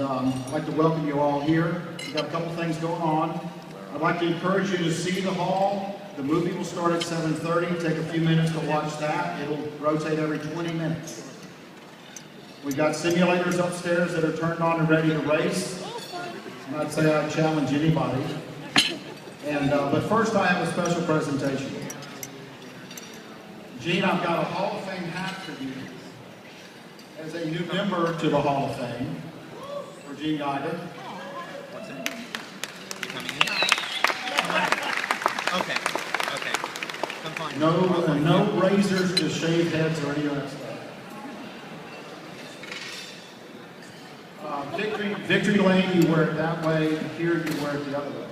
and I'd like to welcome you all here. We've got a couple things going on. I'd like to encourage you to see the hall. The movie will start at 7:30. Take a few minutes to watch that. It'll rotate every 20 minutes. We've got simulators upstairs that are turned on and ready to race. And I'd say I'd challenge anybody. And but first I have a special presentation. Gene, I've got a Hall of Fame hat for you as a new member to the Hall of Fame for Gene Geiger. What's it? You coming in? Okay. I'm fine. No razors to shave heads or any of that stuff. Victory lane, you wear it that way. Here, you wear it the other way.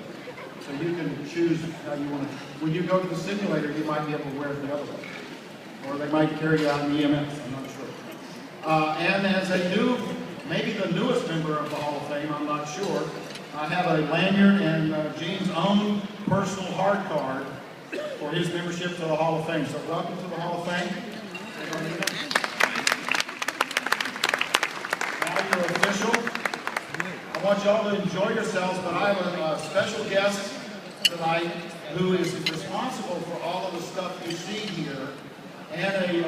So you can choose how you want to. When you go to the simulator, you might be able to wear it the other way. Or they might carry you out in the EMS, I'm not sure. And as a new, maybe the newest member of the Hall of Fame, I'm not sure, I have a lanyard and Gene's own personal hard card for his membership to the Hall of Fame. So welcome to the Hall of Fame. Now you're official. I want y'all to enjoy yourselves, but I have a special guest tonight who is responsible for all of the stuff you see here, and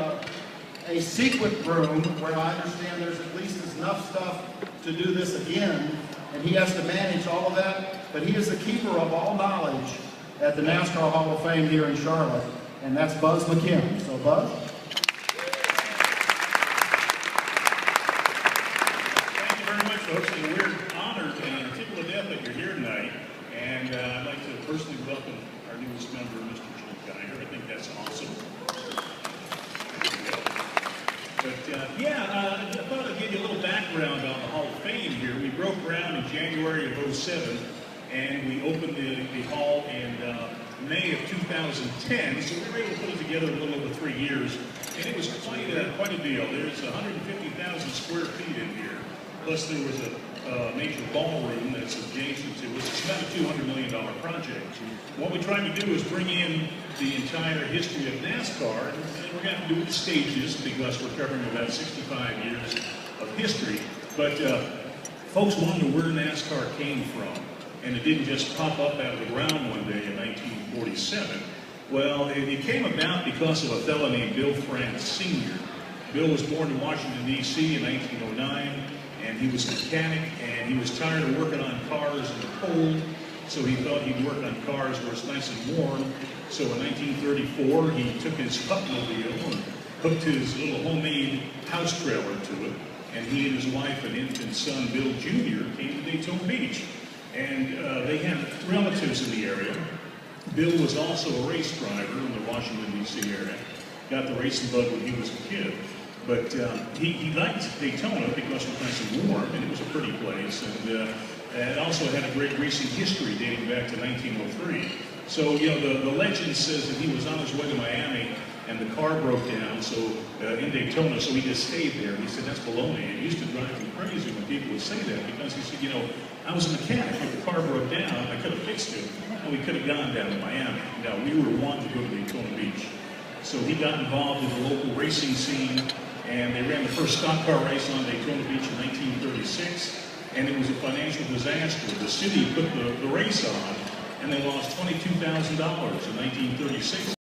a secret room where I understand there's at least enough stuff to do this again, and he has to manage all of that, but he is the keeper of all knowledge at the Nascar Hall of Fame here in Charlotte, and that's Buzz McKim. So Buzz? Thank you very much, folks, and we're honored and tickled to death that you're here tonight, and I'd like to personally welcome our newest member, Mr. Gene Geiger. I think that's awesome. But I thought I'd give you a little background on the Hall of Fame here. We broke ground in January of '07, and we opened the hall in May of 2010, so we were able to put it together a little over 3 years, and it was quite a deal. There's 150,000 square feet in here, plus there was a major ballroom that's adjacent to it. It's about a $200 million project. What we tried to do is bring in the entire history of NASCAR, and we're going to have to do it in stages because we're covering about 65 years of history. But folks wanted to know where NASCAR came from, and it didn't just pop up out of the ground one day in 1947. Well, it came about because of a fellow named Bill France Sr. Bill was born in Washington, D.C. in 1909. And he was a mechanic, and he was tired of working on cars in the cold, so he thought he'd work on cars where it's nice and warm. So in 1934, he took his Pupmobile and hooked his little homemade house trailer to it, and he and his wife and infant son, Bill Jr., came to Daytona Beach. And they had relatives in the area. Bill was also a race driver in the Washington, D.C. area. Got the racing bug when he was a kid. But he liked Daytona because it was nice and warm, and it was a pretty place. And it also had a great racing history dating back to 1903. So, you know, the legend says that he was on his way to Miami, and the car broke down in Daytona, so he just stayed there. He said, that's baloney. It used to drive him crazy when people would say that, because he said, you know, I was a mechanic. If the car broke down, I could have fixed it, and we could have gone down to Miami. Now, we were wanting to go to Daytona Beach. So he got involved in the local racing scene, and they ran the first stock car race on Daytona Beach in 1936, and it was a financial disaster. The city put the race on, and they lost $22,000 in 1936.